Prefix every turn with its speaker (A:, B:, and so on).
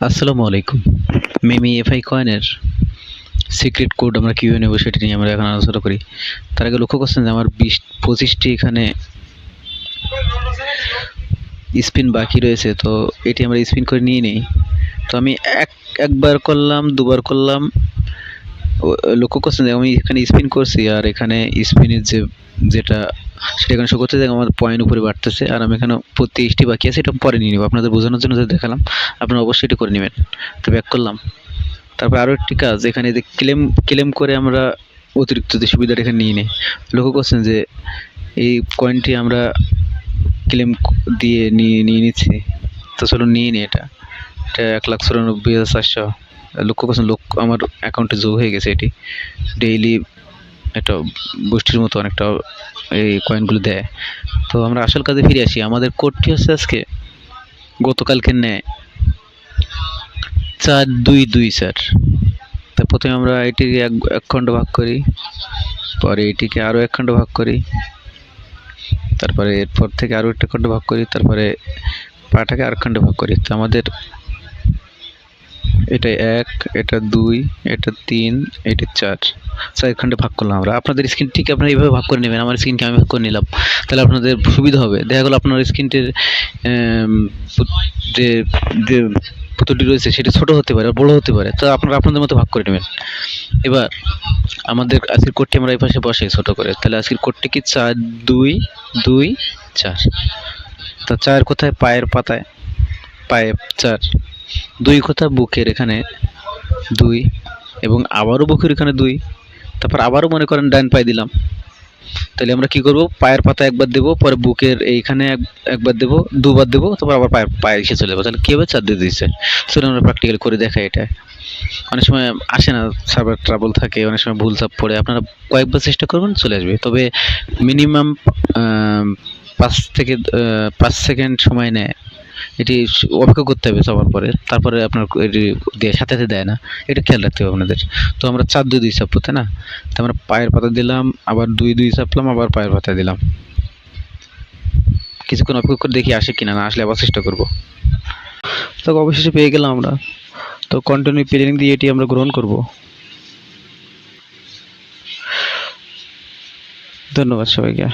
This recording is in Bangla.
A: আসসালামু আলাইকুম। মিমি এফআই কয়েনের সিক্রেট কোড আমরা কিভাবে নেব সেটা নিয়ে আমরা এখন আলোচনা করি। তার আগে লক্ষ্য করছেন যে আমার 25টি এখানে স্পিন বাকি রয়েছে, তো এটি আমরা স্পিন করে নিয়ে নেই। তো আমি একবার করলাম, দুবার করলাম, লক্ষ্য করছেন যে আমি এখানে স্পিন করছি আর এখানে স্পিনের যেটা সেটা এখানে শো করতেছে, আমার পয়েন্ট উপরে বাড়তেছে আর আমি এখানে 23টি বাকি আছে, এটা পরে নিয়ে নেবো। আপনাদের বোঝানোর জন্য যে দেখালাম, আপনারা অবশ্যই এটা করে নেবেন। তো ব্যাক করলাম। তারপর আরও একটি কাজ, এখানে যে ক্লেম করে আমরা অতিরিক্ত যে সুবিধাটা এখানে নিয়ে নিই। লক্ষ্য করছেন যে এই কয়েনটি আমরা ক্লেম দিয়ে নিয়ে নিচ্ছি। তো চলুন নিয়ে নিই এটা 1,94,400। লক্ষ্য করছেন আমার অ্যাকাউন্টে যোগ হয়ে গেছে। এটি ডেইলি একটা গোষ্ঠীর মতো অনেকটা এই কয়েনগুলো দেয়। তো আমরা আসল কাজে ফিরে আসি। আমাদের কোডটি হচ্ছে আজকে গতকালকের ন্যায় 4-2-2 স্যার। তা প্রথমে আমরা এটিকে এক খণ্ড ভাগ করি, পরে এটিকে আরও এক খণ্ড ভাগ করি, তারপরে এরপর থেকে আরও একটা খণ্ড ভাগ করি, তারপরে পাটাকে আর খণ্ড ভাগ করি। তো আমাদের এটা 1, এটা 2, এটা 3, এটা 4 খণ্ডে ভাগ করলাম আমরা। আপনাদের স্ক্রিনটিকে আপনারা এইভাবে ভাগ করে নেবেন। আমার স্ক্রিনকে আমি ভাগ করে নিলাম, তাহলে আপনাদের সুবিধা হবে। দেখা গেলো আপনার স্ক্রিনটির যে যে পুতুলটি রয়েছে সেটি ছোট হতে পারে, বড় হতে পারে, তো আপনারা আপনাদের মতো ভাগ করে নেবেন। এবার আমাদের আজকের কোডটি আমরা এই পাশে বসাই ছোট করে। তাহলে আজকের কোডটি কি 4-2-2-4। তো 4 কোথায়? পায়ের পাতায়, পায়ে 4। 2 কোথায়? বুকের এখানে 2, এবং আবারও বুকের এখানে 2। তারপর আবারও মনে করেন ডান পায়ে দিলাম। তাহলে আমরা কি করব? পায়ের পাতা একবার দেবো, পরে বুকের এইখানে একবার দেবো, দুবার দেবো, তারপর আবার পায়ে এসে চলে যাবো। তাহলে কি হবে? 4-2-2-4। চলুন আমরা প্র্যাকটিক্যাল করে দেখাই এটা। অনেক সময় আসে না, সার্ভার ট্রাবল থাকে, অনেক সময় ভুল চাপ পড়ে। আপনারা কয়েকবার চেষ্টা করবেন, চলে আসবে। তবে মিনিমাম 5 সেকেন্ড সময় নেয়। এটি অপেক্ষা করতে হবে সবার পরে, তারপরে আপনার এটি দিয়ে সাথে সাথে দেয় না, এটা খেয়াল রাখতে হবে আপনাদের। তো আমরা 4-2-2 চাপবো, তাই না? তো আমরা পায়ের পাতা দিলাম, আবার 2-2 চাপলাম, আবার পায়ের পাতা দিলাম। কিছুক্ষণ অপেক্ষা করে দেখি আসে কিনা, না আসলে আবার চেষ্টা করবো। তো অবশেষে পেয়ে গেলাম আমরা। তো কন্টিনিউ প্লেনিং দিয়ে এটি আমরা গ্রহণ করব। ধন্যবাদ সবাইকে।